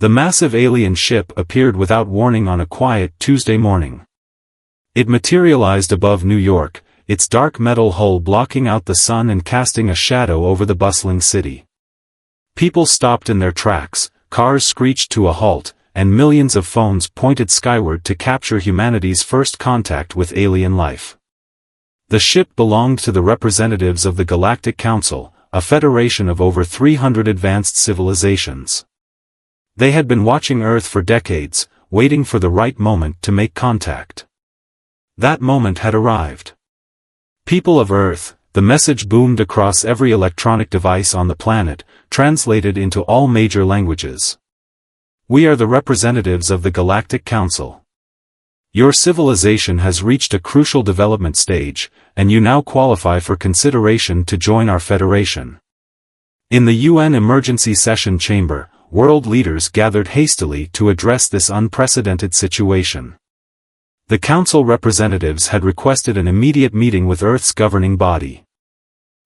The massive alien ship appeared without warning on a quiet Tuesday morning. It materialized above New York, its dark metal hull blocking out the sun and casting a shadow over the bustling city. People stopped in their tracks, cars screeched to a halt, and millions of phones pointed skyward to capture humanity's first contact with alien life. The ship belonged to the representatives of the Galactic Council, a federation of over 300 advanced civilizations. They had been watching Earth for decades, waiting for the right moment to make contact. That moment had arrived. People of Earth, the message boomed across every electronic device on the planet, translated into all major languages. We are the representatives of the Galactic Council. Your civilization has reached a crucial development stage, and you now qualify for consideration to join our federation. In the UN Emergency Session Chamber, world leaders gathered hastily to address this unprecedented situation. The Council representatives had requested an immediate meeting with Earth's governing body.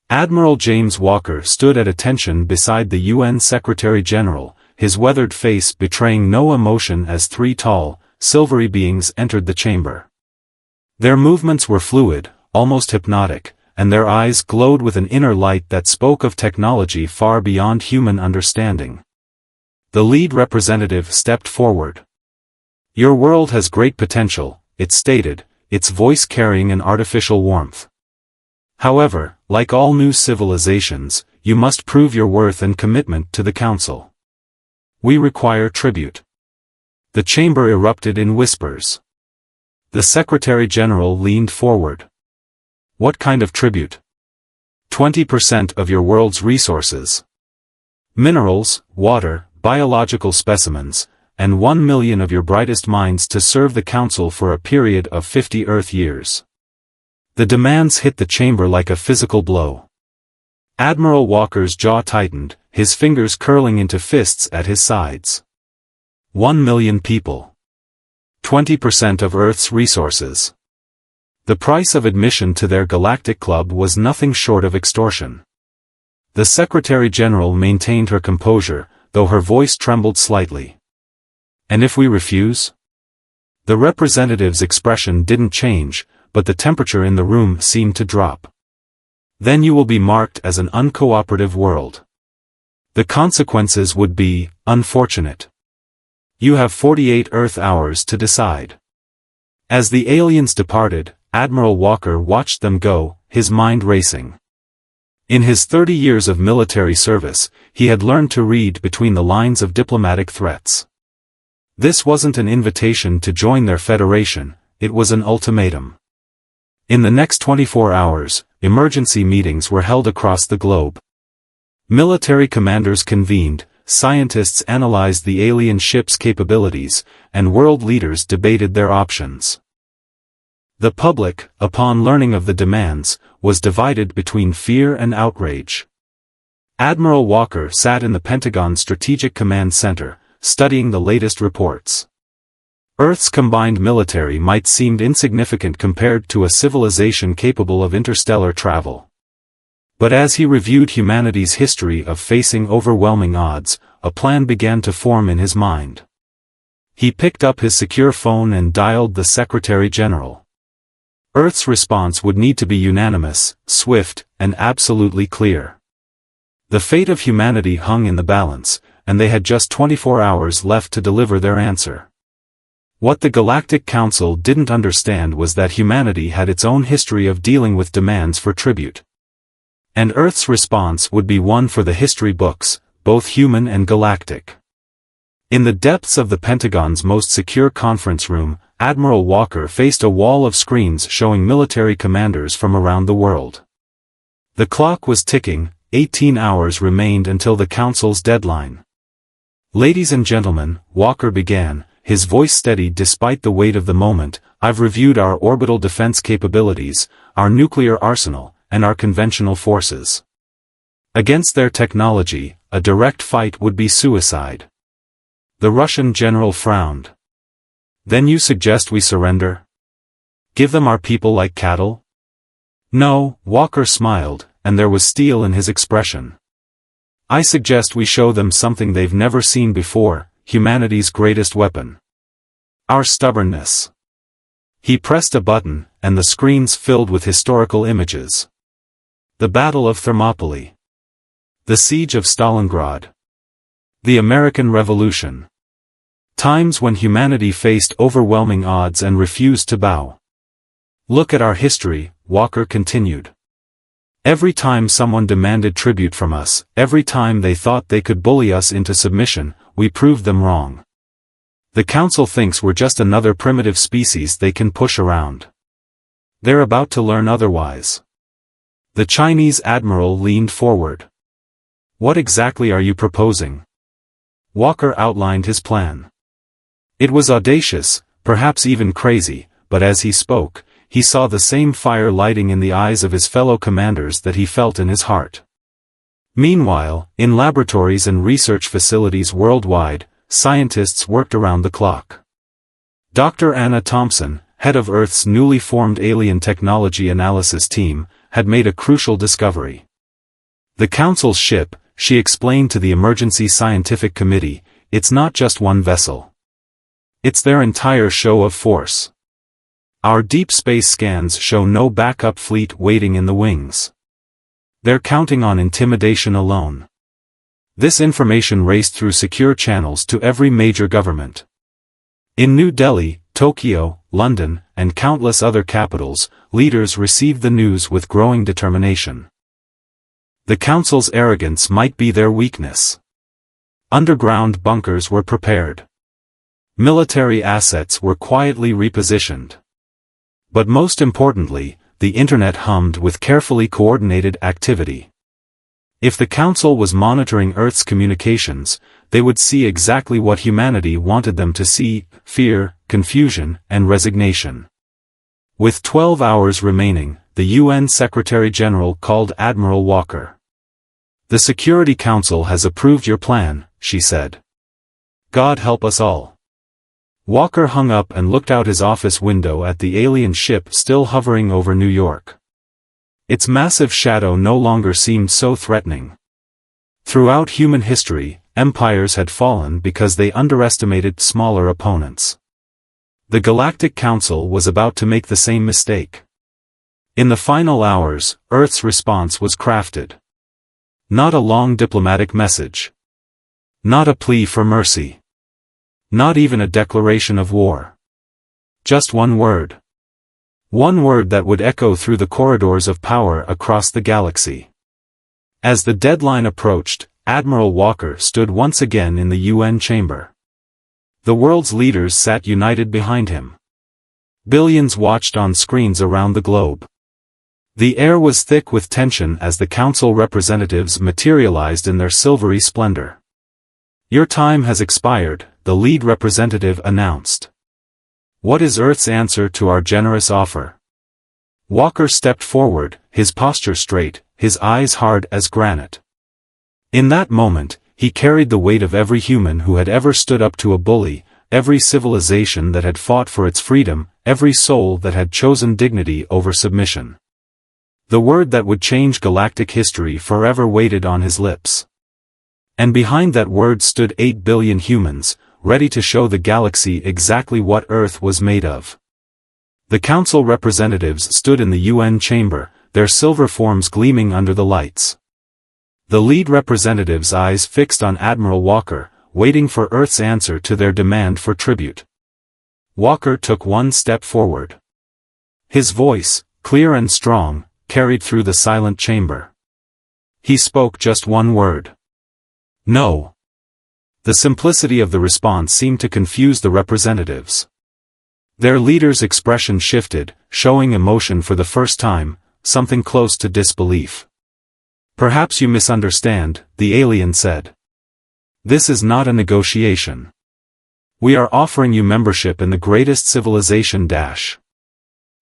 Admiral James Walker stood at attention beside the UN Secretary-General, his weathered face betraying no emotion as three tall, silvery beings entered the chamber. Their movements were fluid, almost hypnotic, and their eyes glowed with an inner light that spoke of technology far beyond human understanding. The lead representative stepped forward. Your world has great potential, it stated, its voice carrying an artificial warmth. However, like all new civilizations, you must prove your worth and commitment to the Council. We require tribute. The chamber erupted in whispers. The Secretary-General leaned forward. What kind of tribute? 20% of your world's resources. Minerals, water, biological specimens, and 1 million of your brightest minds to serve the Council for a period of 50 Earth years. The demands hit the chamber like a physical blow. Admiral Walker's jaw tightened, his fingers curling into fists at his sides. 1 million people. 20% of Earth's resources. The price of admission to their galactic club was nothing short of extortion. The Secretary-General maintained her composure, though her voice trembled slightly. And if we refuse? The representative's expression didn't change, but the temperature in the room seemed to drop. Then you will be marked as an uncooperative world. The consequences would be unfortunate. You have 48 Earth hours to decide. As the aliens departed, Admiral Walker watched them go, his mind racing. In his 30 years of military service, he had learned to read between the lines of diplomatic threats. This wasn't an invitation to join their federation, it was an ultimatum. In the next 24 hours, emergency meetings were held across the globe. Military commanders convened, scientists analyzed the alien ship's capabilities, and world leaders debated their options. The public, upon learning of the demands, was divided between fear and outrage. Admiral Walker sat in the Pentagon Strategic Command Center, studying the latest reports. Earth's combined military might seem insignificant compared to a civilization capable of interstellar travel. But as he reviewed humanity's history of facing overwhelming odds, a plan began to form in his mind. He picked up his secure phone and dialed the Secretary-General. Earth's response would need to be unanimous, swift, and absolutely clear. The fate of humanity hung in the balance, and they had just 24 hours left to deliver their answer. What the Galactic Council didn't understand was that humanity had its own history of dealing with demands for tribute. And Earth's response would be one for the history books, both human and galactic. In the depths of the Pentagon's most secure conference room, Admiral Walker faced a wall of screens showing military commanders from around the world. The clock was ticking, 18 hours remained until the Council's deadline. Ladies and gentlemen, Walker began, his voice steady despite the weight of the moment, I've reviewed our orbital defense capabilities, our nuclear arsenal, and our conventional forces. Against their technology, a direct fight would be suicide. The Russian general frowned. Then you suggest we surrender? Give them our people like cattle? No, Walker smiled, and there was steel in his expression. I suggest we show them something they've never seen before, humanity's greatest weapon. Our stubbornness. He pressed a button, and the screens filled with historical images. The Battle of Thermopylae. The Siege of Stalingrad. The American Revolution. Times when humanity faced overwhelming odds and refused to bow. Look at our history, Walker continued. Every time someone demanded tribute from us, every time they thought they could bully us into submission, we proved them wrong. The Council thinks we're just another primitive species they can push around. They're about to learn otherwise. The Chinese admiral leaned forward. What exactly are you proposing? Walker outlined his plan. It was audacious, perhaps even crazy, but as he spoke, he saw the same fire lighting in the eyes of his fellow commanders that he felt in his heart. Meanwhile, in laboratories and research facilities worldwide, scientists worked around the clock. Dr. Anna Thompson, head of Earth's newly formed Alien Technology Analysis Team, had made a crucial discovery. The Council's ship, she explained to the Emergency Scientific Committee, it's not just one vessel. It's their entire show of force. Our deep space scans show no backup fleet waiting in the wings. They're counting on intimidation alone. This information raced through secure channels to every major government. In New Delhi, Tokyo, London, and countless other capitals, leaders received the news with growing determination. The Council's arrogance might be their weakness. Underground bunkers were prepared. Military assets were quietly repositioned. But most importantly, the Internet hummed with carefully coordinated activity. If the Council was monitoring Earth's communications, they would see exactly what humanity wanted them to see: fear, confusion, and resignation. With 12 hours remaining, the UN Secretary-General called Admiral Walker. The Security Council has approved your plan, she said. God help us all. Walker hung up and looked out his office window at the alien ship still hovering over New York. Its massive shadow no longer seemed so threatening. Throughout human history, empires had fallen because they underestimated smaller opponents. The Galactic Council was about to make the same mistake. In the final hours, Earth's response was crafted. Not a long diplomatic message. Not a plea for mercy. Not even a declaration of war. Just one word. One word that would echo through the corridors of power across the galaxy. As the deadline approached, Admiral Walker stood once again in the UN chamber. The world's leaders sat united behind him. Billions watched on screens around the globe. The air was thick with tension as the Council representatives materialized in their silvery splendor. Your time has expired, the lead representative announced. What is Earth's answer to our generous offer? Walker stepped forward, his posture straight, his eyes hard as granite. In that moment, he carried the weight of every human who had ever stood up to a bully, every civilization that had fought for its freedom, every soul that had chosen dignity over submission. The word that would change galactic history forever waited on his lips. And behind that word stood 8 billion humans, ready to show the galaxy exactly what Earth was made of. The Council representatives stood in the UN chamber, their silver forms gleaming under the lights. The lead representative's eyes fixed on Admiral Walker, waiting for Earth's answer to their demand for tribute. Walker took one step forward. His voice, clear and strong, carried through the silent chamber. He spoke just one word. No. The simplicity of the response seemed to confuse the representatives. Their leader's expression shifted, showing emotion for the first time, something close to disbelief. Perhaps you misunderstand, the alien said. This is not a negotiation. We are offering you membership in the greatest civilization.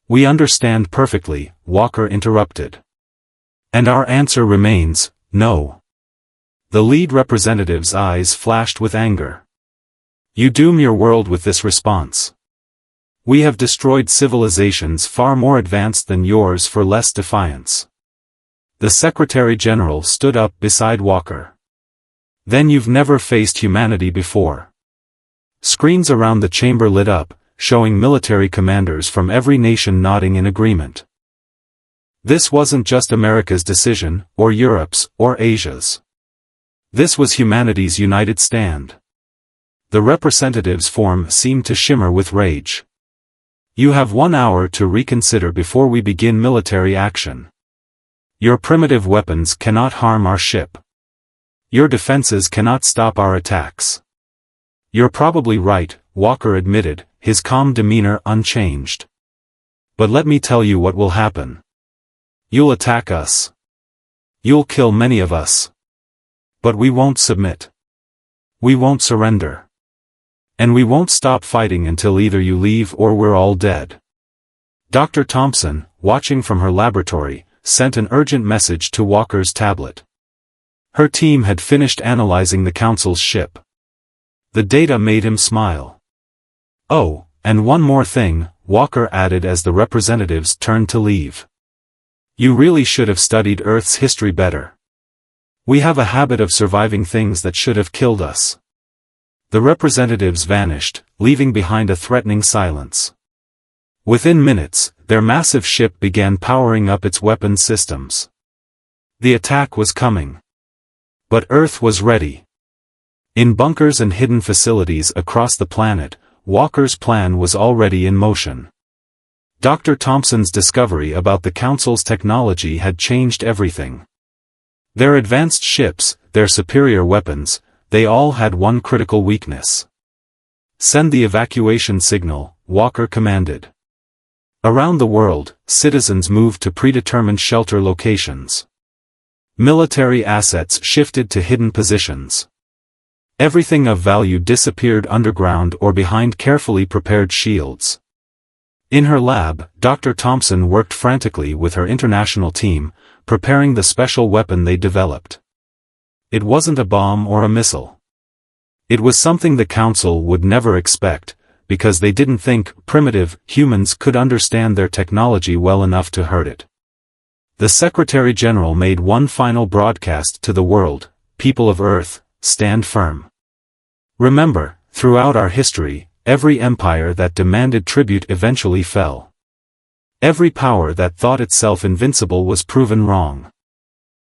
We understand perfectly, Walker interrupted. And our answer remains, no. The lead representative's eyes flashed with anger. You doom your world with this response. We have destroyed civilizations far more advanced than yours for less defiance. The Secretary-General stood up beside Walker. Then you've never faced humanity before. Screens around the chamber lit up, showing military commanders from every nation nodding in agreement. This wasn't just America's decision, or Europe's, or Asia's. This was humanity's united stand. The representatives' form seemed to shimmer with rage. You have 1 hour to reconsider before we begin military action. Your primitive weapons cannot harm our ship. Your defenses cannot stop our attacks. You're probably right, Walker admitted, his calm demeanor unchanged. But let me tell you what will happen. You'll attack us. You'll kill many of us. But we won't submit. We won't surrender. And we won't stop fighting until either you leave or we're all dead. Dr. Thompson, watching from her laboratory, sent an urgent message to Walker's tablet. Her team had finished analyzing the Council's ship. The data made him smile. Oh, and one more thing, Walker added as the representatives turned to leave. You really should have studied Earth's history better. We have a habit of surviving things that should have killed us. The representatives vanished, leaving behind a threatening silence. Within minutes, their massive ship began powering up its weapons systems. The attack was coming. But Earth was ready. In bunkers and hidden facilities across the planet, Walker's plan was already in motion. Dr. Thompson's discovery about the Council's technology had changed everything. Their advanced ships, their superior weapons, they all had one critical weakness. Send the evacuation signal, Walker commanded. Around the world, citizens moved to predetermined shelter locations. Military assets shifted to hidden positions. Everything of value disappeared underground or behind carefully prepared shields. In her lab, Dr. Thompson worked frantically with her international team, preparing the special weapon they developed. It wasn't a bomb or a missile. It was something the Council would never expect, because they didn't think primitive humans could understand their technology well enough to hurt it. The Secretary General made one final broadcast to the world: people of Earth, stand firm. Remember, throughout our history, every empire that demanded tribute eventually fell. Every power that thought itself invincible was proven wrong.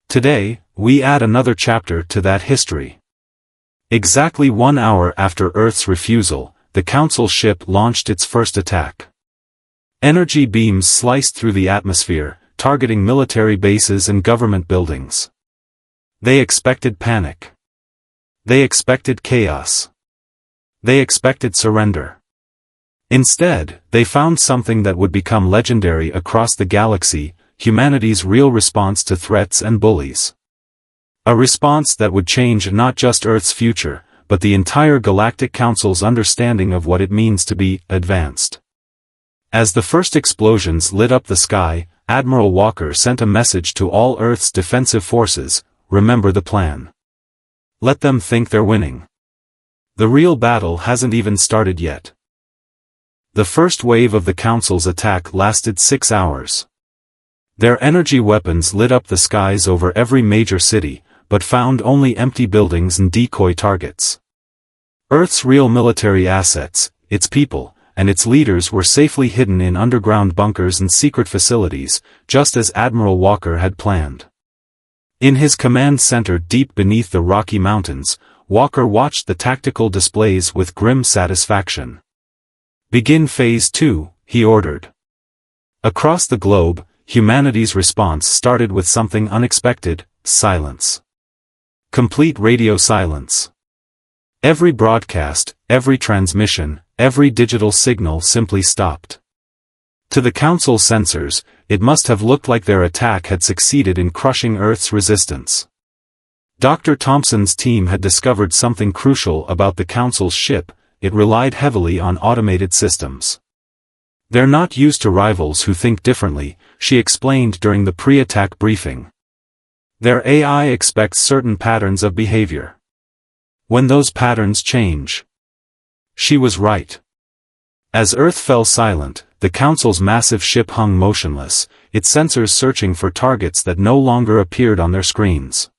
Today, we add another chapter to that history. Exactly 1 hour after Earth's refusal, the Council ship launched its first attack. Energy beams sliced through the atmosphere, targeting military bases and government buildings. They expected panic. They expected chaos. They expected surrender. Instead, they found something that would become legendary across the galaxy: humanity's real response to threats and bullies. A response that would change not just Earth's future, but the entire Galactic Council's understanding of what it means to be advanced. As the first explosions lit up the sky, Admiral Walker sent a message to all Earth's defensive forces: remember the plan. Let them think they're winning. The real battle hasn't even started yet. The first wave of the Council's attack lasted 6 hours. Their energy weapons lit up the skies over every major city, but found only empty buildings and decoy targets. Earth's real military assets, its people, and its leaders were safely hidden in underground bunkers and secret facilities, just as Admiral Walker had planned. In his command center deep beneath the Rocky Mountains, Walker watched the tactical displays with grim satisfaction. Begin Phase 2, he ordered. Across the globe, humanity's response started with something unexpected: silence. Complete radio silence. Every broadcast, every transmission, every digital signal simply stopped. To the Council sensors, it must have looked like their attack had succeeded in crushing Earth's resistance. Dr. Thompson's team had discovered something crucial about the Council's ship: it relied heavily on automated systems. They're not used to rivals who think differently, she explained during the pre-attack briefing. Their AI expects certain patterns of behavior. When those patterns change. She was right. As Earth fell silent, the Council's massive ship hung motionless, its sensors searching for targets that no longer appeared on their screens.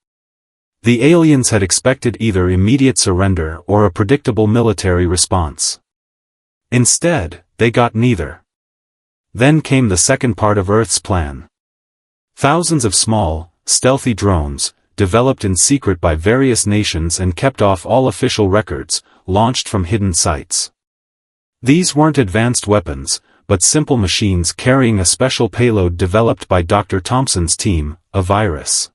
The aliens had expected either immediate surrender or a predictable military response. Instead, they got neither. Then came the second part of Earth's plan. Thousands of small, stealthy drones, developed in secret by various nations and kept off all official records, launched from hidden sites. These weren't advanced weapons, but simple machines carrying a special payload developed by Dr. Thompson's team, a virus.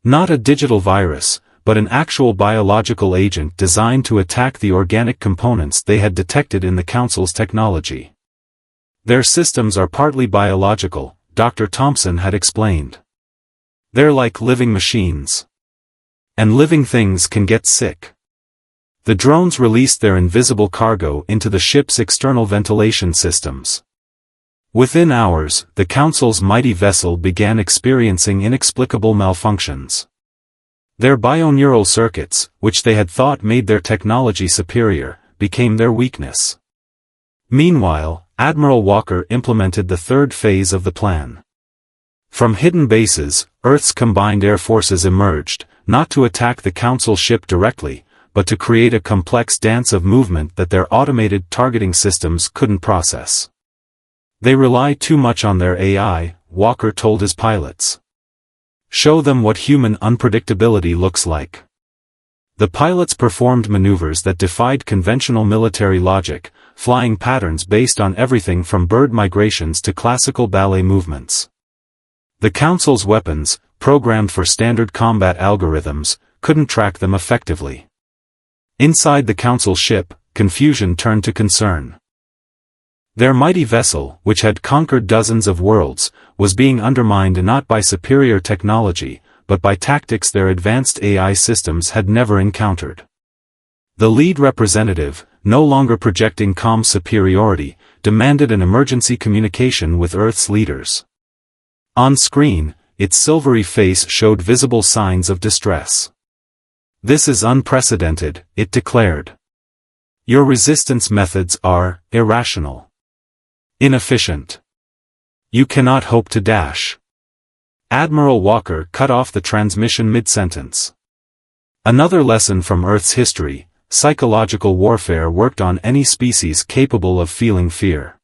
Not a digital virus, but an actual biological agent designed to attack the organic components they had detected in the Council's technology. Their systems are partly biological, Dr. Thompson had explained. They're like living machines. And living things can get sick. The drones released their invisible cargo into the ship's external ventilation systems. Within hours, the Council's mighty vessel began experiencing inexplicable malfunctions. Their bioneural circuits, which they had thought made their technology superior, became their weakness. Meanwhile, Admiral Walker implemented the third phase of the plan. From hidden bases, Earth's combined air forces emerged, not to attack the Council ship directly, but to create a complex dance of movement that their automated targeting systems couldn't process. They rely too much on their AI, Walker told his pilots. Show them what human unpredictability looks like. The pilots performed maneuvers that defied conventional military logic, flying patterns based on everything from bird migrations to classical ballet movements. The Council's weapons, programmed for standard combat algorithms, couldn't track them effectively. Inside the Council ship, confusion turned to concern. Their mighty vessel, which had conquered dozens of worlds, was being undermined not by superior technology, but by tactics their advanced AI systems had never encountered. The lead representative, no longer projecting calm superiority, demanded an emergency communication with Earth's leaders. On screen, its silvery face showed visible signs of distress. "This is unprecedented," it declared. "Your resistance methods are irrational. Inefficient. You cannot hope to dash." Admiral Walker cut off the transmission mid-sentence. Another lesson from Earth's history: psychological warfare worked on any species capable of feeling fear.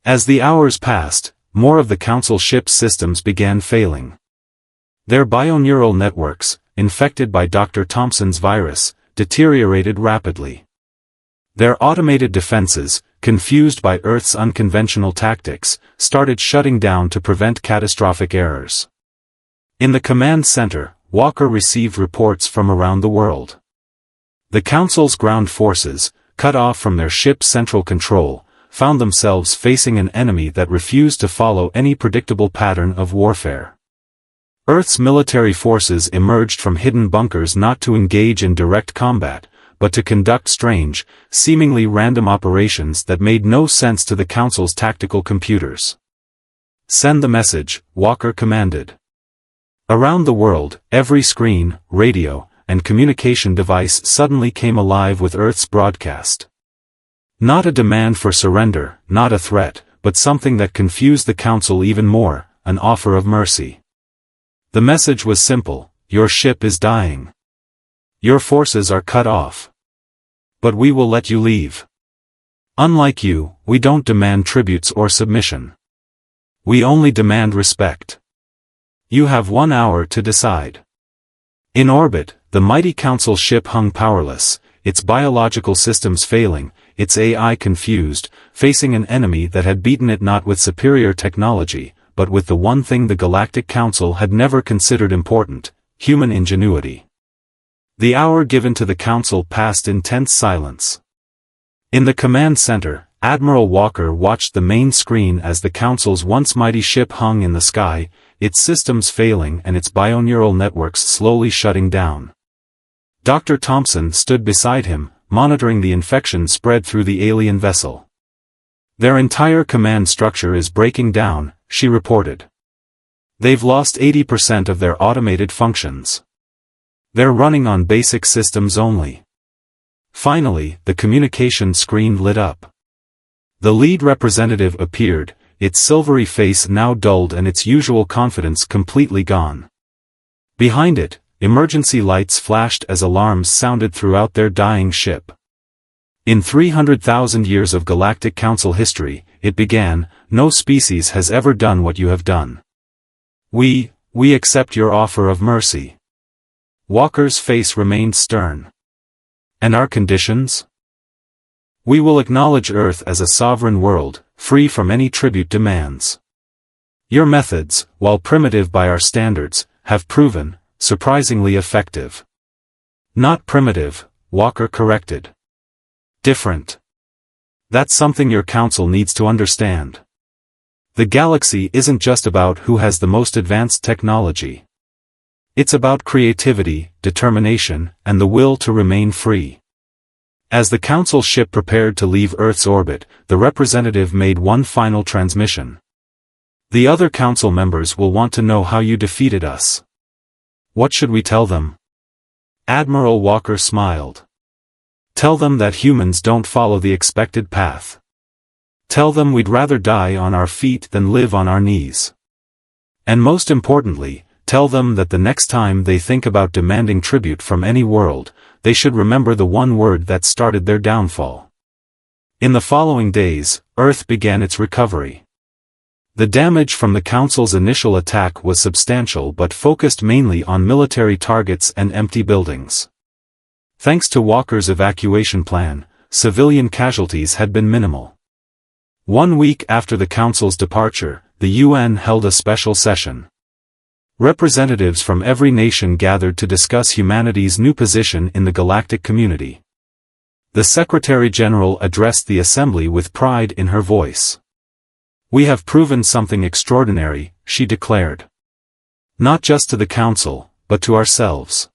As the hours passed, more of the Council ship's systems began failing. Their bioneural networks, infected by Dr. Thompson's virus, deteriorated rapidly. Their automated defenses, confused by Earth's unconventional tactics, started shutting down to prevent catastrophic errors. In the command center, Walker received reports from around the world. The Council's ground forces, cut off from their ship's central control, found themselves facing an enemy that refused to follow any predictable pattern of warfare. Earth's military forces emerged from hidden bunkers not to engage in direct combat, but to conduct strange, seemingly random operations that made no sense to the Council's tactical computers. "Send the message," Walker commanded. Around the world, every screen, radio, and communication device suddenly came alive with Earth's broadcast. Not a demand for surrender, not a threat, but something that confused the Council even more, an offer of mercy. The message was simple: your ship is dying. Your forces are cut off. But we will let you leave. Unlike you, we don't demand tributes or submission. We only demand respect. You have 1 hour to decide. In orbit, the mighty Council ship hung powerless, its biological systems failing, its AI confused, facing an enemy that had beaten it not with superior technology, but with the one thing the Galactic Council had never considered important: human ingenuity. The hour given to the Council passed in tense silence. In the command center, Admiral Walker watched the main screen as the Council's once mighty ship hung in the sky, its systems failing and its bioneural networks slowly shutting down. Dr. Thompson stood beside him, monitoring the infection spread through the alien vessel. "Their entire command structure is breaking down," she reported. "They've lost 80% of their automated functions. They're running on basic systems only." Finally, the communication screen lit up. The lead representative appeared, its silvery face now dulled and its usual confidence completely gone. Behind it, emergency lights flashed as alarms sounded throughout their dying ship. In 300,000 years of Galactic Council history, it began, no species has ever done what you have done. We accept your offer of mercy. Walker's face remained stern. And our conditions? We will acknowledge Earth as a sovereign world, free from any tribute demands. Your methods, while primitive by our standards, have proven surprisingly effective. Not primitive, Walker corrected. Different. That's something your council needs to understand. The galaxy isn't just about who has the most advanced technology. It's about creativity, determination, and the will to remain free. As the council ship prepared to leave Earth's orbit, the representative made one final transmission. The other council members will want to know how you defeated us. What should we tell them? Admiral Walker smiled. Tell them that humans don't follow the expected path. Tell them we'd rather die on our feet than live on our knees. And most importantly, tell them that the next time they think about demanding tribute from any world, they should remember the one word that started their downfall. In the following days, Earth began its recovery. The damage from the Council's initial attack was substantial but focused mainly on military targets and empty buildings. Thanks to Walker's evacuation plan, civilian casualties had been minimal. 1 week after the Council's departure, the UN held a special session. Representatives from every nation gathered to discuss humanity's new position in the galactic community. The Secretary-General addressed the Assembly with pride in her voice. We have proven something extraordinary, she declared. Not just to the Council, but to ourselves.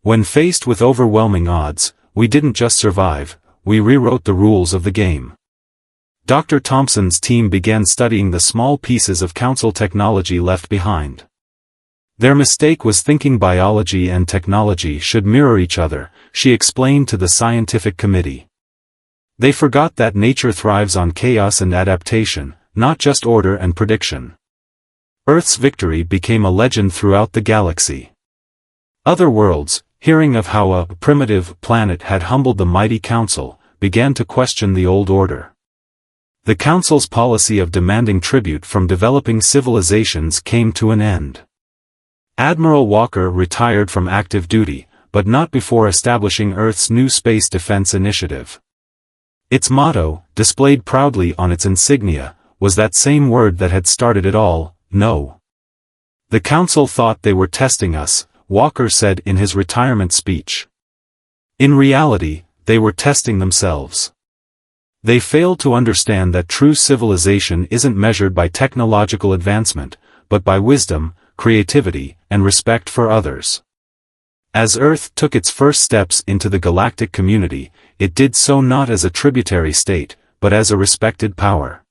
When faced with overwhelming odds, we didn't just survive, we rewrote the rules of the game. Dr. Thompson's team began studying the small pieces of Council technology left behind. Their mistake was thinking biology and technology should mirror each other, she explained to the scientific committee. They forgot that nature thrives on chaos and adaptation, not just order and prediction. Earth's victory became a legend throughout the galaxy. Other worlds, hearing of how a primitive planet had humbled the mighty Council, began to question the old order. The Council's policy of demanding tribute from developing civilizations came to an end. Admiral Walker retired from active duty, but not before establishing Earth's new space defense initiative. Its motto, displayed proudly on its insignia, was that same word that had started it all, no. The Council thought they were testing us, Walker said in his retirement speech. In reality, they were testing themselves. They failed to understand that true civilization isn't measured by technological advancement, but by wisdom, creativity, and respect for others. As Earth took its first steps into the galactic community, it did so not as a tributary state, but as a respected power.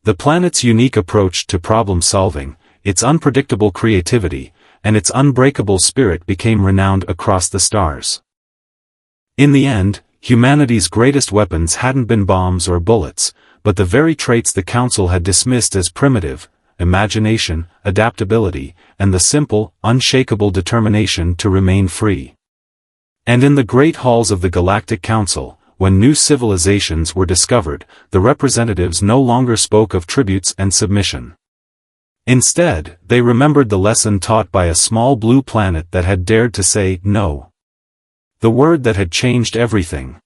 The planet's unique approach to problem-solving, its unpredictable creativity, and its unbreakable spirit became renowned across the stars. In the end, humanity's greatest weapons hadn't been bombs or bullets, but the very traits the Council had dismissed as primitive: imagination, adaptability, and the simple, unshakable determination to remain free. And in the great halls of the Galactic Council, when new civilizations were discovered, the representatives no longer spoke of tributes and submission. Instead, they remembered the lesson taught by a small blue planet that had dared to say no. The word that had changed everything.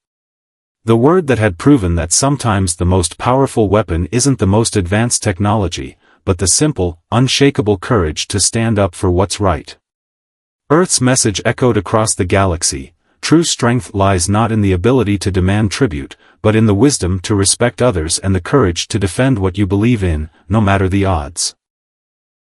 The word that had proven that sometimes the most powerful weapon isn't the most advanced technology, but the simple, unshakable courage to stand up for what's right. Earth's message echoed across the galaxy: true strength lies not in the ability to demand tribute, but in the wisdom to respect others and the courage to defend what you believe in, no matter the odds.